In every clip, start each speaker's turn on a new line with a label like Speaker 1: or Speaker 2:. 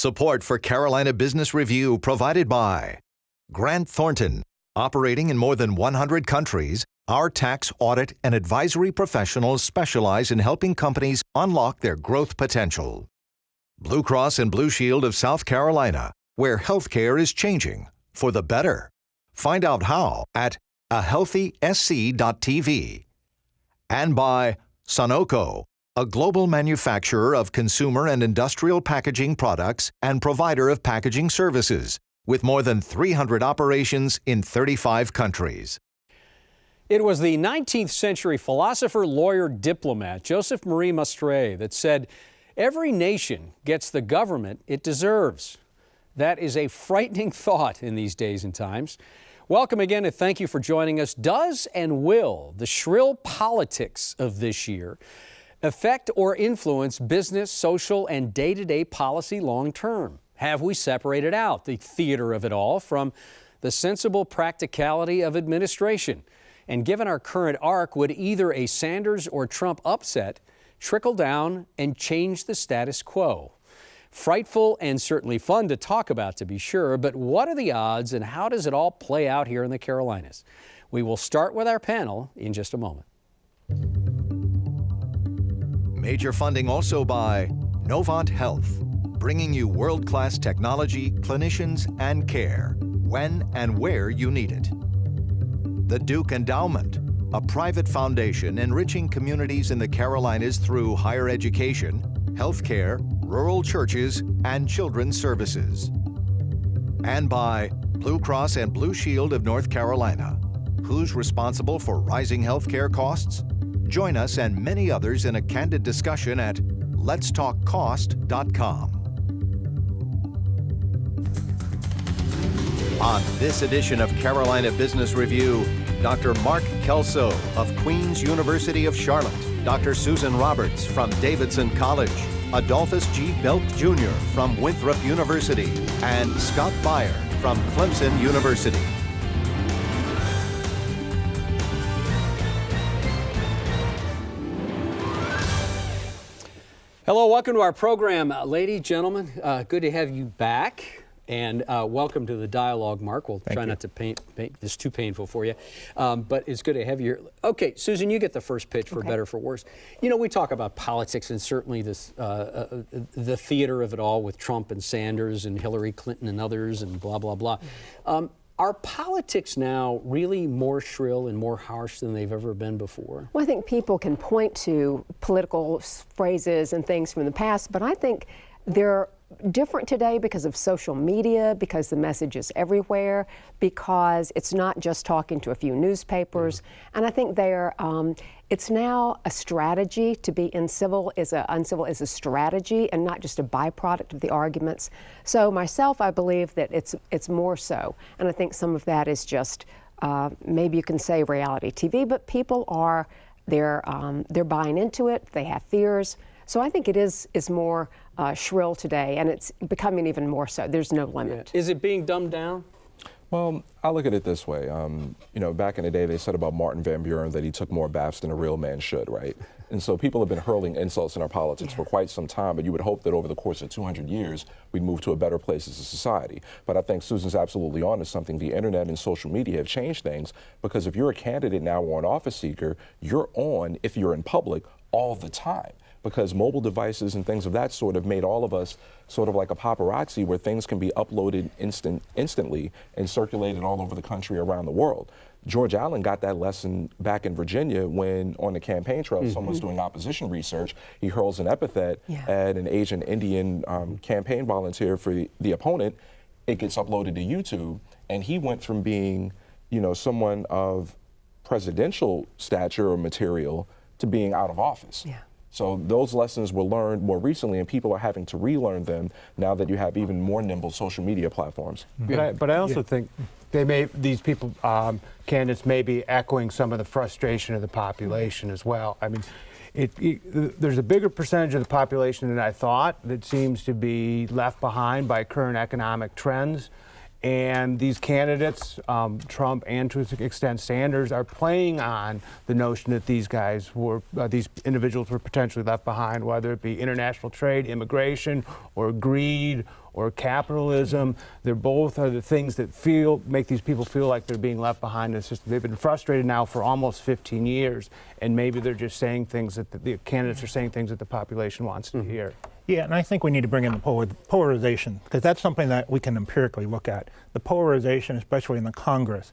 Speaker 1: Support for Carolina Business Review provided by Grant Thornton. Operating in more than 100 countries, our tax, audit, and advisory professionals specialize in helping companies unlock their growth potential. Blue Cross and Blue Shield of South Carolina, where healthcare is changing for the better. Find out how at ahealthysc.tv. And by Sunoco, a global manufacturer of consumer and industrial packaging products and provider of packaging services, with more than 300 operations in 35 countries.
Speaker 2: It was the 19th century philosopher, lawyer, diplomat, Joseph Marie Mastrey, that said, "Every nation gets the government it deserves." That is a frightening thought in these days and times. Welcome again, and thank you for joining us. Does and will the shrill politics of this year affect or influence business, social, and day-to-day policy long-term? Have we separated out the theater of it all from the sensible practicality of administration? And given our current arc, would either a Sanders or Trump upset trickle down and change the status quo? Frightful and certainly fun to talk about, to be sure, but what are the odds and how does it all play out here in the Carolinas? We will start with our panel in just a moment.
Speaker 1: Major funding also by Novant Health, bringing you world-class technology, clinicians, and care when and where you need it. The Duke Endowment, a private foundation enriching communities in the Carolinas through higher education, healthcare, rural churches, and children's services. And by Blue Cross and Blue Shield of North Carolina. Who's responsible for rising healthcare costs? Join us and many others in a candid discussion at letstalkcost.com. On this edition of Carolina Business Review, Dr. Mark Kelso of Queen's University of Charlotte, Dr. Susan Roberts from Davidson College, Adolphus Belk Jr. from Winthrop University, and Scott Baier from Clemson University.
Speaker 2: Hello, welcome to our program, ladies, gentlemen. Good to have you back, and welcome to the dialogue, Mark. We'll try not to paint this too painful for you, but it's good to have you here. Okay, Susan, you get the first pitch for better or for worse. You know, we talk about politics and certainly this the theater of it all with Trump and Sanders and Hillary Clinton and others and blah, blah, blah. Are politics now really more shrill and more harsh than they've ever been before?
Speaker 3: Well, I think people can point to political phrases and things from the past, but I think they're different today because of social media, because the message is everywhere, because it's not just talking to a few newspapers. And I think it's now a strategy to be uncivil is a strategy and not just a byproduct of the arguments. So myself, I believe that it's more so. And I think some of that is just maybe you can say reality TV, but people they're buying into it. They have fears. So I think it is more shrill today, and it's becoming even more so. There's no limit.
Speaker 2: Yeah. Is it being dumbed down?
Speaker 4: Well, I look at it this way. You know, back in the day, they said about Martin Van Buren that he took more baths than a real man should, right? And so people have been hurling insults in our politics for quite some time, but you would hope that over the course of 200 years, we'd move to a better place as a society. But I think Susan's absolutely on to something. The internet and social media have changed things, because if you're a candidate now or an office seeker, you're on, if you're in public, all the time. Because mobile devices and things of that sort have made all of us sort of like a paparazzi, where things can be uploaded instantly and circulated all over the country, around the world. George Allen got that lesson back in Virginia when on the campaign trail, someone's doing opposition research, he hurls an epithet at an Asian Indian campaign volunteer for the opponent. It gets uploaded to YouTube, and he went from being, you know, someone of presidential stature or material to being out of office.
Speaker 3: Yeah.
Speaker 4: So those lessons were learned more recently, and people are having to relearn them now that you have even more nimble social media platforms.
Speaker 5: But I also think these people, candidates may be echoing some of the frustration of the population as well. I mean, there's a bigger percentage of the population than I thought that seems to be left behind by current economic trends. And these candidates, Trump and to an extent Sanders, are playing on the notion that these individuals were potentially left behind, whether it be international trade, immigration, or greed, or capitalism. They're both are the things that make these people feel like they're being left behind in the system. They've been frustrated now for almost 15 years, and maybe they're just saying things that the candidates are saying things that the population wants to hear.
Speaker 6: Yeah, and I think we need to bring in the polarization, because that's something that we can empirically look at. The polarization, especially in the Congress,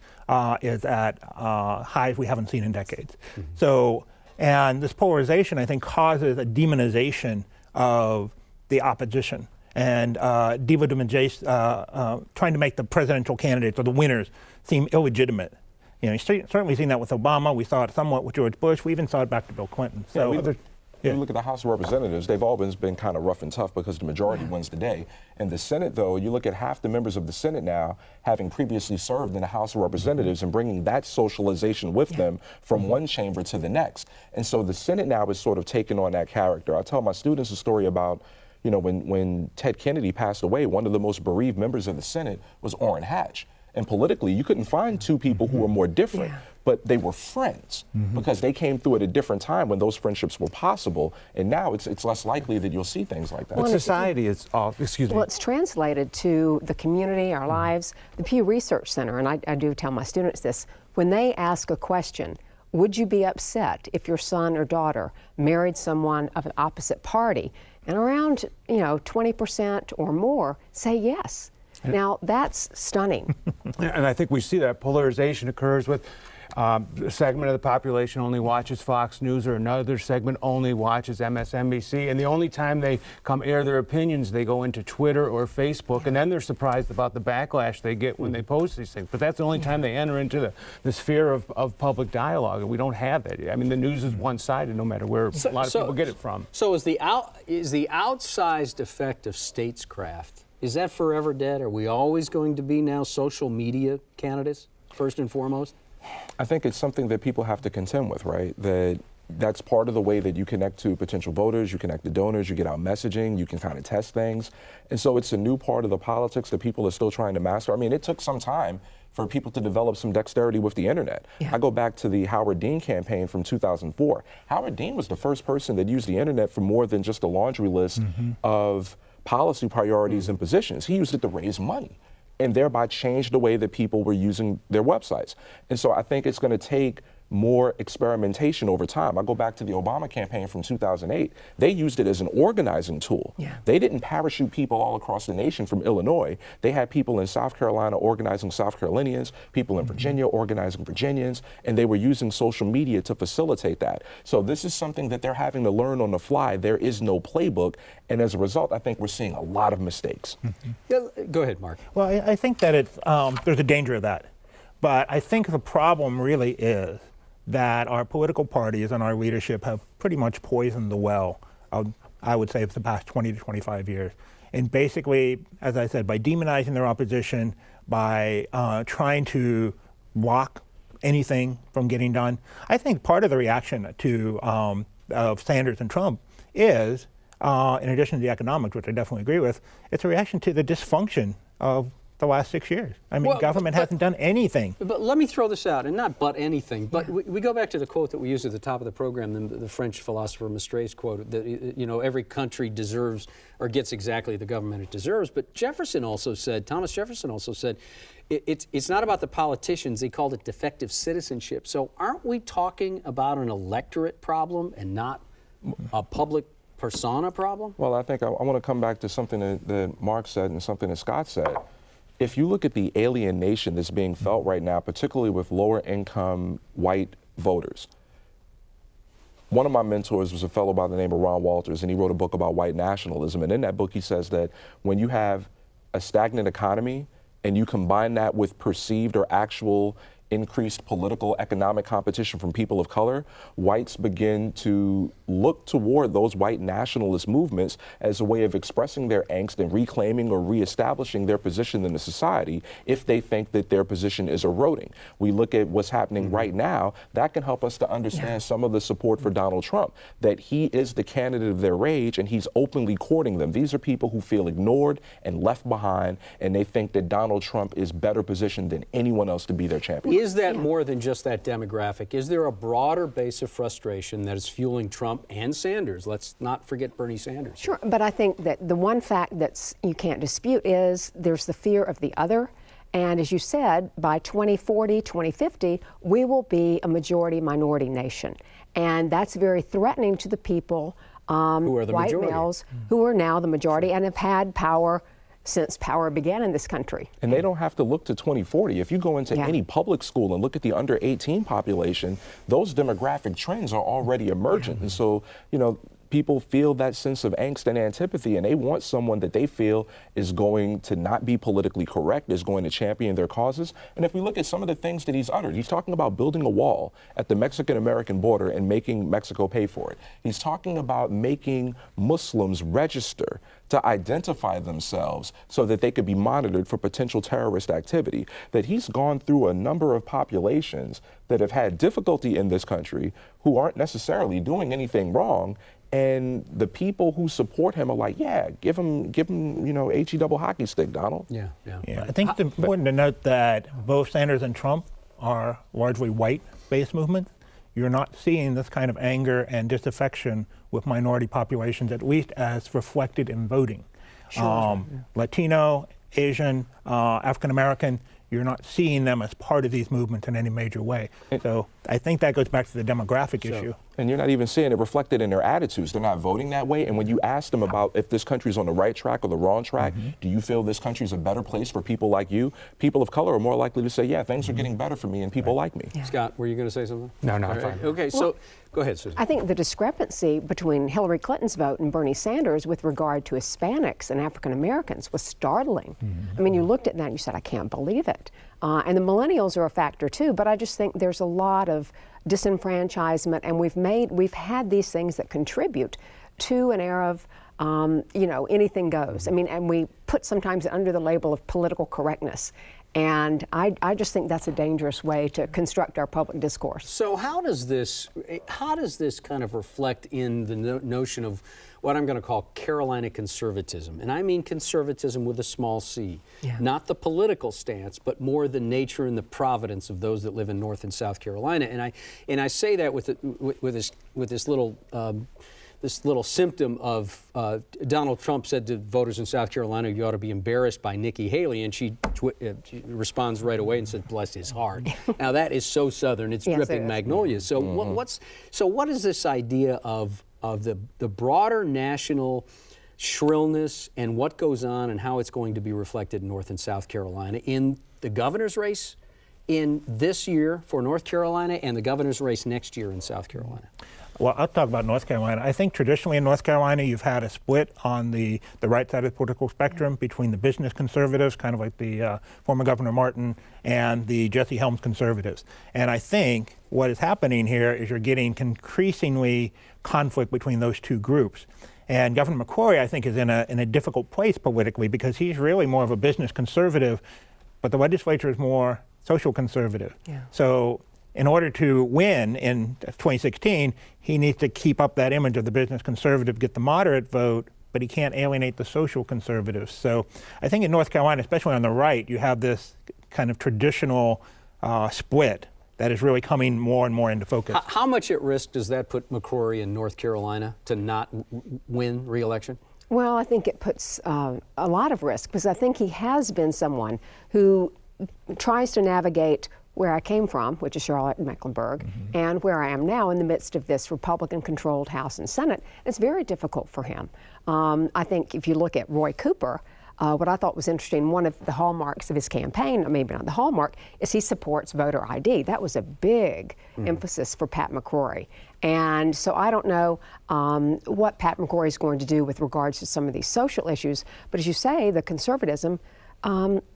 Speaker 6: is at highs we haven't seen in decades. So, and this polarization, I think, causes a demonization of the opposition and demonization, trying to make the presidential candidates or the winners seem illegitimate. You know, you've certainly seen that with Obama. We saw it somewhat with George Bush. We even saw it back to Bill Clinton. So.
Speaker 4: You look at the House of Representatives, they've always been kind of rough and tough because the majority wins the day. And the Senate, though, you look at half the members of the Senate now having previously served in the House of Representatives and bringing that socialization with them from one chamber to the next. And so the Senate now is sort of taking on that character. I tell my students a story about, you know, when Ted Kennedy passed away, one of the most bereaved members of the Senate was Orrin Hatch. And politically, you couldn't find two people who were more different, but they were friends because they came through at a different time when those friendships were possible. And now it's less likely that you'll see things like that.
Speaker 5: But society is, excuse me.
Speaker 3: Well, it's translated to the community, our lives. The Pew Research Center, and I do tell my students this, when they ask a question, would you be upset if your son or daughter married someone of an opposite party? And around, 20% or more say yes. Now, that's stunning.
Speaker 5: And I think we see that polarization occurs with a segment of the population only watches Fox News, or another segment only watches MSNBC. And the only time they come air their opinions, they go into Twitter or Facebook, and then they're surprised about the backlash they get when they post these things. But that's the only time they enter into the sphere of public dialogue, and we don't have that. I mean, the news is one-sided no matter where a lot of people get it from.
Speaker 2: So is the outsized effect of statescraft, is that forever dead? Are we always going to be now social media candidates, first and foremost?
Speaker 4: I think it's something that people have to contend with, right? That's part of the way that you connect to potential voters, you connect to donors, you get out messaging, you can kind of test things. And so it's a new part of the politics that people are still trying to master. I mean, it took some time for people to develop some dexterity with the internet. I go back to the Howard Dean campaign from 2004. Howard Dean was the first person that used the internet for more than just a laundry list of policy priorities and positions. He used it to raise money and thereby change the way that people were using their websites. And so I think it's going to take more experimentation over time. I go back to the Obama campaign from 2008. They used it as an organizing tool. They didn't parachute people all across the nation from Illinois. They had people in South Carolina organizing South Carolinians, people in Virginia organizing Virginians, and they were using social media to facilitate that. So this is something that they're having to learn on the fly. There is no playbook, and as a result, I think we're seeing a lot of mistakes.
Speaker 2: Go ahead, Mark.
Speaker 6: Well, I think that there's a danger of that. But I think the problem really is that our political parties and our leadership have pretty much poisoned the well, I would say, for the past 20 to 25 years. And basically, as I said, by demonizing their opposition, by trying to block anything from getting done. I think part of the reaction to of Sanders and Trump is, in addition to the economics, which I definitely agree with, it's a reaction to the dysfunction of the last 6 years. I mean, government hasn't done anything.
Speaker 2: But let me throw this out, and not but anything, but we go back to the quote that we used at the top of the program, the French philosopher Mistret's quote, that, every country deserves or gets exactly the government it deserves. But Jefferson also said, Thomas Jefferson also said, it's not about the politicians. They called it defective citizenship. So aren't we talking about an electorate problem and not a public persona problem?
Speaker 4: Well, I think I want to come back to something that Mark said and something that Scott said. If you look at the alienation that's being felt right now, particularly with lower income white voters, one of my mentors was a fellow by the name of Ron Walters, and he wrote a book about white nationalism. And in that book, he says that when you have a stagnant economy and you combine that with perceived or actual increased political economic competition from people of color, whites begin to look toward those white nationalist movements as a way of expressing their angst and reclaiming or reestablishing their position in the society if they think that their position is eroding. We look at what's happening right now, that can help us to understand some of the support for Donald Trump, that he is the candidate of their rage and he's openly courting them. These are people who feel ignored and left behind, and they think that Donald Trump is better positioned than anyone else to be their champion.
Speaker 2: Is that more than just that demographic? Is there a broader base of frustration that is fueling Trump and Sanders? Let's not forget Bernie Sanders.
Speaker 3: Sure, but I think that the one fact that you can't dispute is there's the fear of the other. And as you said, by 2040, 2050, we will be a majority-minority nation. And that's very threatening to the people,
Speaker 2: who are the
Speaker 3: white
Speaker 2: majority.
Speaker 3: males, who are now the majority and have had power since power began in this country.
Speaker 4: And they don't have to look to 2040. If you go into any public school and look at the under 18 population, those demographic trends are already emergent. And so, people feel that sense of angst and antipathy, and they want someone that they feel is going to not be politically correct, is going to champion their causes. And if we look at some of the things that he's uttered, he's talking about building a wall at the Mexican-American border and making Mexico pay for it. He's talking about making Muslims register to identify themselves so that they could be monitored for potential terrorist activity. That he's gone through a number of populations that have had difficulty in this country who aren't necessarily doing anything wrong. And the people who support him are like, yeah, give him, HE double hockey stick, Donald.
Speaker 2: Yeah.
Speaker 6: I think it's important to note that both Sanders and Trump are largely white-based movements. You're not seeing this kind of anger and disaffection with minority populations, at least as reflected in voting. Latino, Asian, African American, you're not seeing them as part of these movements in any major way. So I think that goes back to the demographic issue.
Speaker 4: And you're not even seeing it reflected in their attitudes. They're not voting that way. And when you ask them about if this country's on the right track or the wrong track, do you feel this country's a better place for people like you? People of color are more likely to say, yeah, things are getting better for me and people like me.
Speaker 3: Yeah.
Speaker 2: Scott, were you going to say something?
Speaker 5: No, I'm fine.
Speaker 2: Okay, so go ahead, Susan.
Speaker 3: I think the discrepancy between Hillary Clinton's vote and Bernie Sanders with regard to Hispanics and African Americans was startling. I mean, you looked at that and you said, I can't believe it. And the millennials are a factor too, but I just think there's a lot of disenfranchisement, and we've had these things that contribute to an era of anything goes. I mean, and we put sometimes under the label of political correctness. And I just think that's a dangerous way to construct our public discourse.
Speaker 2: So how does this kind of reflect in the notion of what I'm going to call Carolina conservatism? And I mean conservatism with a small c. Not the political stance, but more the nature and the providence of those that live in North and South Carolina. And I say that with this little symptom of Donald Trump said to voters in South Carolina, you ought to be embarrassed by Nikki Haley, and she responds right away and said, bless his heart. Now that is so Southern, it's dripping magnolias. So what is this idea of the broader national shrillness and what goes on and how it's going to be reflected in North and South Carolina in the governor's race in this year for North Carolina and the governor's race next year in South Carolina?
Speaker 6: Well, I'll talk about North Carolina. I think traditionally in North Carolina, you've had a split on the right side of the political spectrum between the business conservatives, kind of like the former Governor Martin, and the Jesse Helms conservatives. And I think what is happening here is you're getting increasingly conflict between those two groups. And Governor McCrory, I think, is in a difficult place politically because he's really more of a business conservative, but the legislature is more social conservative. So in order to win in 2016, he needs to keep up that image of the business conservative, get the moderate vote, but he can't alienate the social conservatives. So I think in North Carolina, especially on the right, you have this kind of traditional split that is really coming more and more into focus.
Speaker 2: How much at risk does that put McCrory in North Carolina to not win re-election?
Speaker 3: Well, I think it puts a lot of risk because I think he has been someone who tries to navigate where I came from, which is Charlotte and Mecklenburg, and where I am now in the midst of this Republican-controlled House and Senate. It's very difficult for him. I think if you look at Roy Cooper, what I thought was interesting, one of the hallmarks of his campaign, or maybe not the hallmark, is he supports voter ID. That was a big emphasis for Pat McCrory. And so I don't know what Pat McCrory is going to do with regards to some of these social issues, but as you say, the conservatism,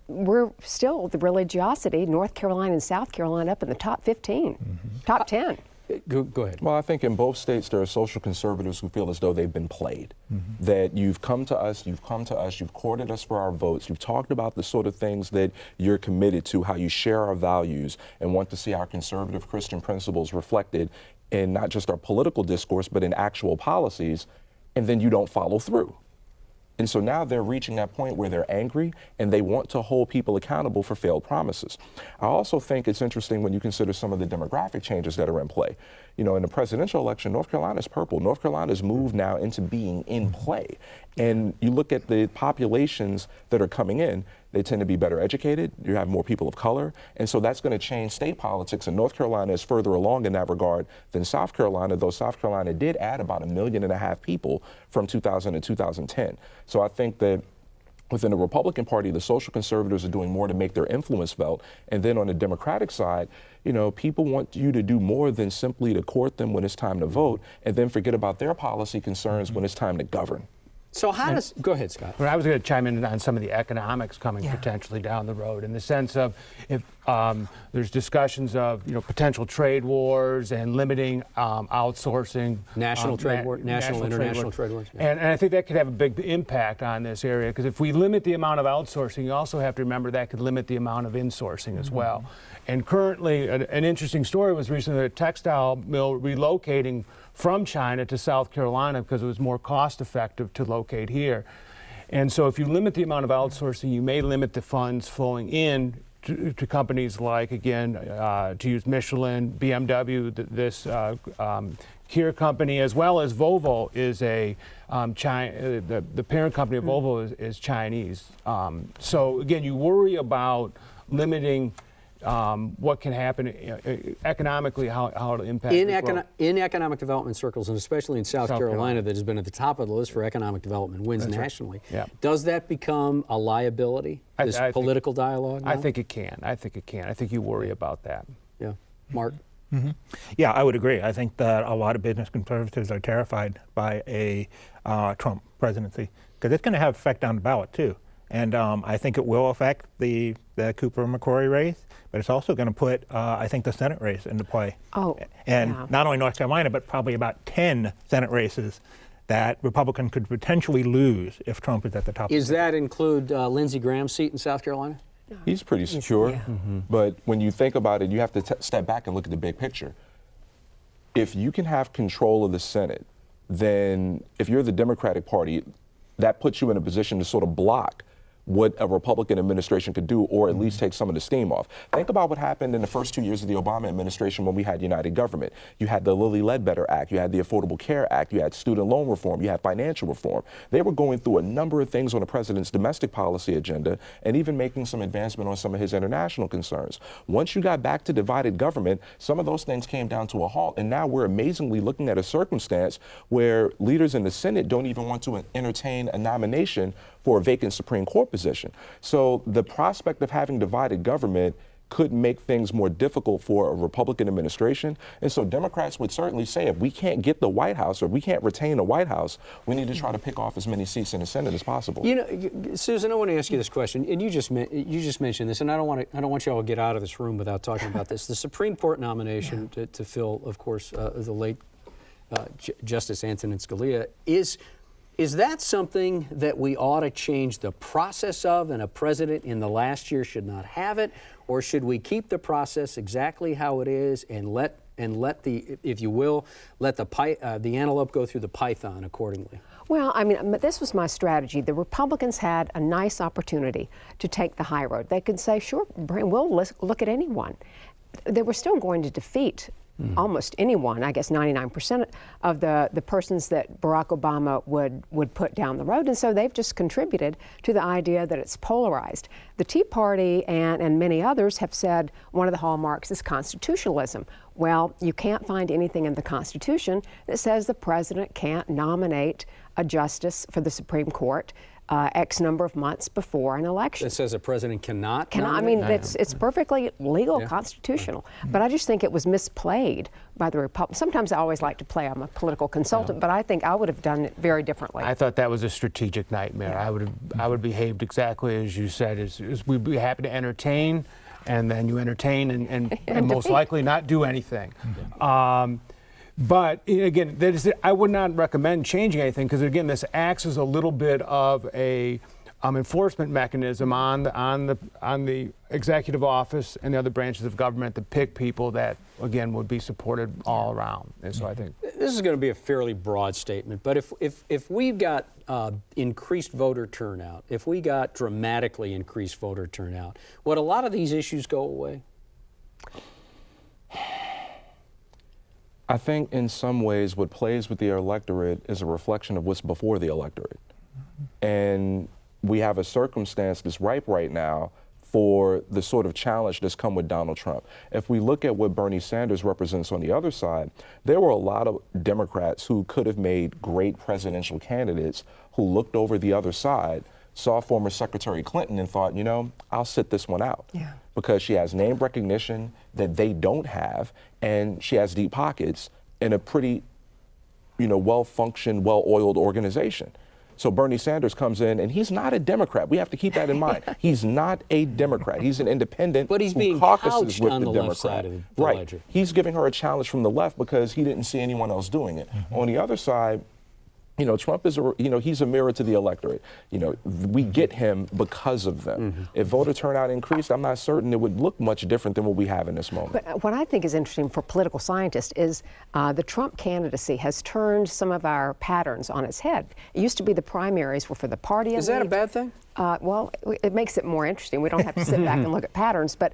Speaker 3: we're still, the religiosity, North Carolina and South Carolina up in the top 15, top 10.
Speaker 2: Go ahead.
Speaker 4: Well, I think in both states there are social conservatives who feel as though they've been played. That you've come to us, you've courted us for our votes, you've talked about the sort of things that you're committed to, how you share our values and want to see our conservative Christian principles reflected in not just our political discourse, but in actual policies, and then you don't follow through. And so now they're reaching that point where they're angry and they want to hold people accountable for failed promises. I also think it's interesting when you consider some of the demographic changes that are in play. You know, in the presidential election, North Carolina is purple. North Carolina's moved now into being in play. And you look at the populations that are coming in, they tend to be better educated. You have more people of color. And so that's going to change state politics. And North Carolina is further along in that regard than South Carolina, though South Carolina did add about 1.5 million people from 2000 to 2010. So I think that within the Republican Party, the social conservatives are doing more to make their influence felt. And then on the Democratic side, you know, people want you to do more than simply to court them when it's time to vote and then forget about their policy concerns when it's time to govern.
Speaker 2: So how does, go ahead, Scott.
Speaker 5: I was going to chime in on some of the economics coming potentially down the road, in the sense of if there's discussions of, you know, potential trade wars and limiting outsourcing.
Speaker 2: National trade war, national, international trade wars. Yeah.
Speaker 5: And I think that could have a big impact on this area, because if we limit the amount of outsourcing, you also have to remember that could limit the amount of insourcing as well. And currently, an interesting story was recently a textile mill relocating from China to South Carolina because it was more cost effective to locate here. And so if you limit the amount of outsourcing, you may limit the funds flowing in to companies like, again, to use Michelin, BMW, this Kia company, as well as Volvo is a the parent company of Volvo is Chinese. So again, you worry about limiting what can happen economically, how it'll impact
Speaker 2: in economic development circles, and especially in South Carolina, that has been at the top of the list for economic development wins nationally.
Speaker 5: Right. Yeah.
Speaker 2: Does that become a liability, this political dialogue now?
Speaker 5: I think it can. I think you worry about that.
Speaker 2: Yeah. Mark?
Speaker 6: Yeah, I would agree. I think that a lot of business conservatives are terrified by a Trump presidency, because it's going to have effect on the ballot too. And I think it will affect the Cooper-McCrory race, but it's also going to put, I think, the Senate race into play. Not only North Carolina, but probably about 10 Senate races that Republicans could potentially lose if Trump is at the top.
Speaker 2: Does that include Lindsey Graham's seat in South Carolina?
Speaker 4: He's pretty secure, but when you think about it, you have to step back and look at the big picture. If you can have control of the Senate, then if you're the Democratic Party, that puts you in a position to sort of block what a Republican administration could do, or at least take some of the steam off. Think about what happened in the first 2 years of the Obama administration when we had United Government. You had the Lilly Ledbetter Act, you had the Affordable Care Act, you had student loan reform, you had financial reform. They were going through a number of things on the president's domestic policy agenda and even making some advancement on some of his international concerns. Once you got back to divided government, some of those things came down to a halt, and now we're amazingly looking at a circumstance where leaders in the Senate don't even want to entertain a nomination for a vacant Supreme Court position. So the prospect of having divided government could make things more difficult for a Republican administration. And so Democrats would certainly say, if we can't get the White House, or we can't retain the White House, we need to try to pick off as many seats in the Senate as possible.
Speaker 2: You know, Susan, I want to ask you this question, and you just mentioned this, and I don't want you all to get out of this room without talking about this. The Supreme Court nomination to fill, of course, the late Justice Antonin Scalia is that something that we ought to change the process of, and a president in the last year should not have it? Or should we keep the process exactly how it is and let the, if you will, let the antelope go through the python accordingly?
Speaker 3: Well, I mean, this was my strategy. The Republicans had a nice opportunity to take the high road. They could say, sure, we'll look at anyone. They were still going to defeat almost anyone, I guess 99% of the persons that Barack Obama would put down the road. And so they've just contributed to the idea that it's polarized. The Tea Party and many others have said one of the hallmarks is constitutionalism. Well, you can't find anything in the Constitution that says the president can't nominate a justice for the Supreme Court X number of months before an election.
Speaker 2: It says a president cannot
Speaker 3: I mean, it's perfectly legal, constitutional. But I just think it was misplayed by the Republicans. Sometimes I always like to play. I'm a political consultant, but I think I would have done it very differently.
Speaker 5: I thought that was a strategic nightmare. I would have behaved exactly as you said. Is we'd be happy to entertain, and then you entertain and most likely not do anything. But again, I would not recommend changing anything, because again, this acts as a little bit of a enforcement mechanism on the executive office and the other branches of government to pick people that, again, would be supported all around. And so I think
Speaker 2: this is going to be a fairly broad statement, but if we've got increased voter turnout, if we got dramatically increased voter turnout, would a lot of these issues go away?
Speaker 4: I think in some ways what plays with the electorate is a reflection of what's before the electorate. And we have a circumstance that's ripe right now for the sort of challenge that's come with Donald Trump. If we look at what Bernie Sanders represents on the other side, there were a lot of Democrats who could have made great presidential candidates who looked over the other side, saw former Secretary Clinton and thought, you know, I'll sit this one out. Yeah. Because she has name recognition that they don't have, and she has deep pockets in a pretty, well-functioned, well-oiled organization. So Bernie Sanders comes in, and he's not a Democrat. We have to keep that in mind. He's not a Democrat. He's an independent
Speaker 2: but he's
Speaker 4: who
Speaker 2: being
Speaker 4: caucuses
Speaker 2: couched
Speaker 4: with
Speaker 2: on
Speaker 4: the
Speaker 2: the
Speaker 4: Democrat.
Speaker 2: left side of the
Speaker 4: right.
Speaker 2: ledger.
Speaker 4: He's giving her a challenge from the left because he didn't see anyone else doing it. Mm-hmm. On the other side, Trump is, he's a mirror to the electorate. We get him because of them. Mm-hmm. If voter turnout increased, I'm not certain it would look much different than what we have in this moment.
Speaker 3: But what I think is interesting for political scientists is the Trump candidacy has turned some of our patterns on its head. It used to be the primaries were for the party elite.
Speaker 2: Is that a bad thing?
Speaker 3: Well, it makes it more interesting. We don't have to sit back and look at patterns, but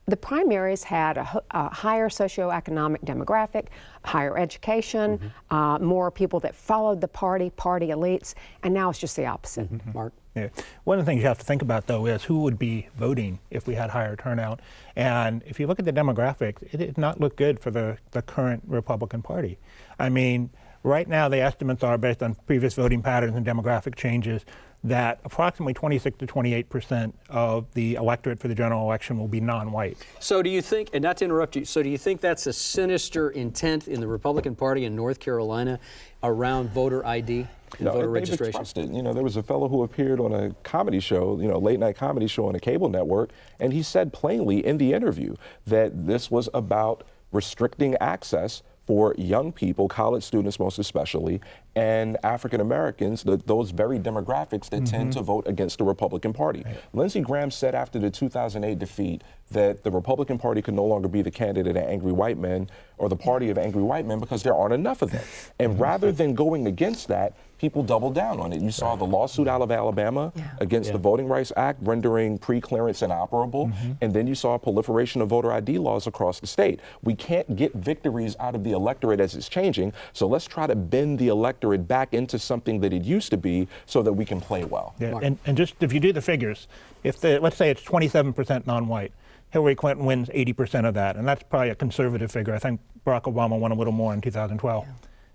Speaker 3: the primaries had a higher socioeconomic demographic, higher education, more people that followed the party elites, and now it's just the opposite.
Speaker 2: Mark?
Speaker 6: Yeah. One of the things you have to think about, though, is who would be voting if we had higher turnout. And if you look at the demographics, it did not look good for the current Republican Party. I mean, right now the estimates are, based on previous voting patterns and demographic changes, that approximately 26 to 28% of the electorate for the general election will be non-white.
Speaker 2: So do you think, and not to interrupt you, so do you think that's a sinister intent in the Republican Party in North Carolina around voter ID and voter registration?
Speaker 4: Trusted. There was a fellow who appeared on a comedy show, late night comedy show on a cable network, and he said plainly in the interview that this was about restricting access for young people, college students most especially, and African Americans, those very demographics that tend to vote against the Republican Party. Right. Lindsey Graham said after the 2008 defeat that the Republican Party could no longer be the candidate of angry white men or the party of angry white men because there aren't enough of them. And rather than going against that, people doubled down on it. You saw the lawsuit out of Alabama against the Voting Rights Act, rendering pre-clearance inoperable. And then you saw a proliferation of voter ID laws across the state. We can't get victories out of the electorate as it's changing, so let's try to bend the electorate back into something that it used to be so that we can play well.
Speaker 6: Yeah. And just if you do the figures, let's say it's 27% non-white, Hillary Clinton wins 80% of that, and that's probably a conservative figure. I think Barack Obama won a little more in 2012. Yeah.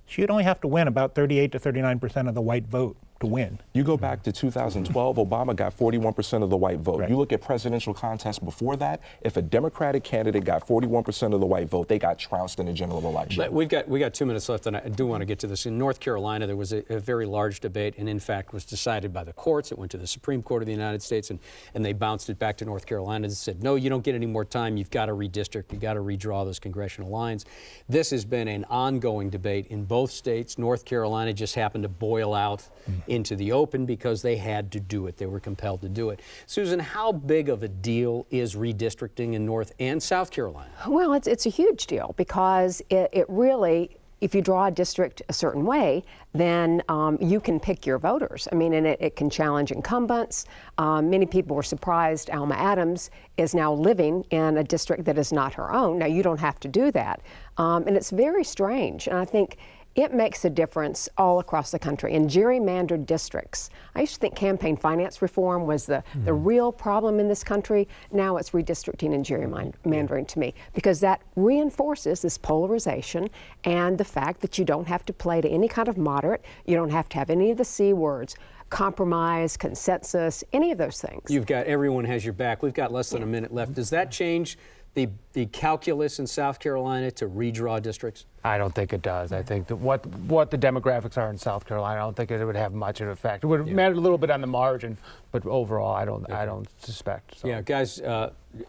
Speaker 6: She'd only have to win about 38 to 39% of the white vote to win.
Speaker 4: You go back to 2012, Obama got 41% of the white vote.
Speaker 6: Right.
Speaker 4: You look at presidential contests before that, if a Democratic candidate got 41% of the white vote, they got trounced in the general election.
Speaker 2: We got 2 minutes left, and I do want to get to this. In North Carolina, there was a very large debate, and in fact was decided by the courts. It went to the Supreme Court of the United States, and they bounced it back to North Carolina and said, no, you don't get any more time. You've got to redistrict. You've got to redraw those congressional lines. This has been an ongoing debate in both states. North Carolina just happened to boil out into the open because they had to do it. They were compelled to do it. Susan, how big of a deal is redistricting in North and South Carolina?
Speaker 3: Well, it's a huge deal because it really, if you draw a district a certain way, then you can pick your voters. I mean, and it can challenge incumbents. Many people were surprised Alma Adams is now living in a district that is not her own. Now, you don't have to do that. And it's very strange. And I think it makes a difference all across the country. In gerrymandered districts, I used to think campaign finance reform was the real problem in this country. Now it's redistricting and gerrymandering to me, because that reinforces this polarization and the fact that you don't have to play to any kind of moderate, you don't have to have any of the C words, compromise, consensus, any of those things.
Speaker 2: You've got everyone has your back. We've got less than a minute left. Does that change the calculus in South Carolina to redraw districts?
Speaker 5: I don't think it does. I think that what the demographics are in South Carolina, I don't think it would have much of an effect. It would matter a little bit on the margin, but overall, I don't suspect. So.
Speaker 2: Yeah, guys,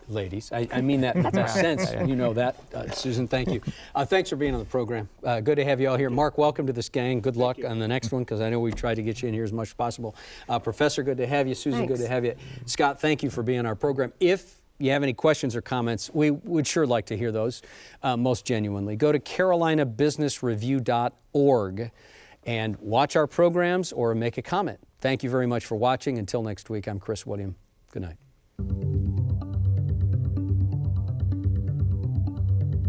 Speaker 2: ladies, I mean that in that sense. You know that, Susan. Thank you. Thanks for being on the program. Good to have you all here. Mark, welcome to this gang. Good luck on the next one, because I know we tried to get you in here as much as possible. Professor, good to have you. Susan,
Speaker 3: Thanks.
Speaker 2: good to have you. Scott, thank you for being on our program. If you have any questions or comments, we would sure like to hear those, most genuinely. Go to carolinabusinessreview.org and watch our programs or make a comment. Thank you very much for watching. Until next week, I'm Chris William. Good night.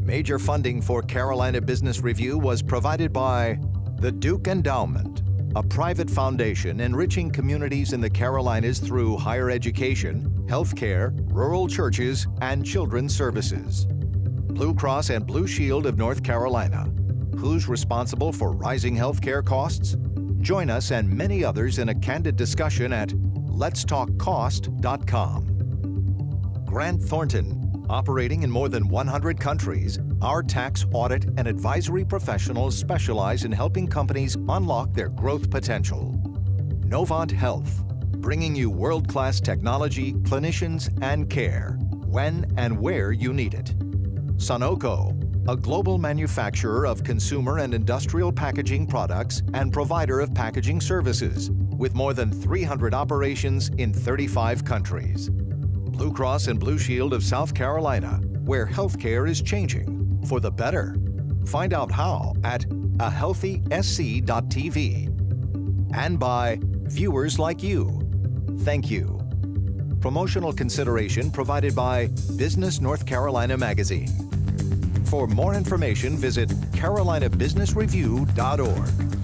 Speaker 1: Major funding for Carolina Business Review was provided by the Duke Endowment, a private foundation enriching communities in the Carolinas through higher education, healthcare, rural churches, and children's services. Blue Cross and Blue Shield of North Carolina. Who's responsible for rising healthcare costs? Join us and many others in a candid discussion at letstalkcost.com. Grant Thornton, operating in more than 100 countries, our tax, audit, and advisory professionals specialize in helping companies unlock their growth potential. Novant Health, bringing you world-class technology, clinicians, and care when and where you need it. Sunoco, a global manufacturer of consumer and industrial packaging products and provider of packaging services, with more than 300 operations in 35 countries. Blue Cross and Blue Shield of South Carolina, where healthcare is changing for the better. Find out how at ahealthysc.tv. And by viewers like you. Thank you. Promotional consideration provided by Business North Carolina Magazine. For more information, visit carolinabusinessreview.org.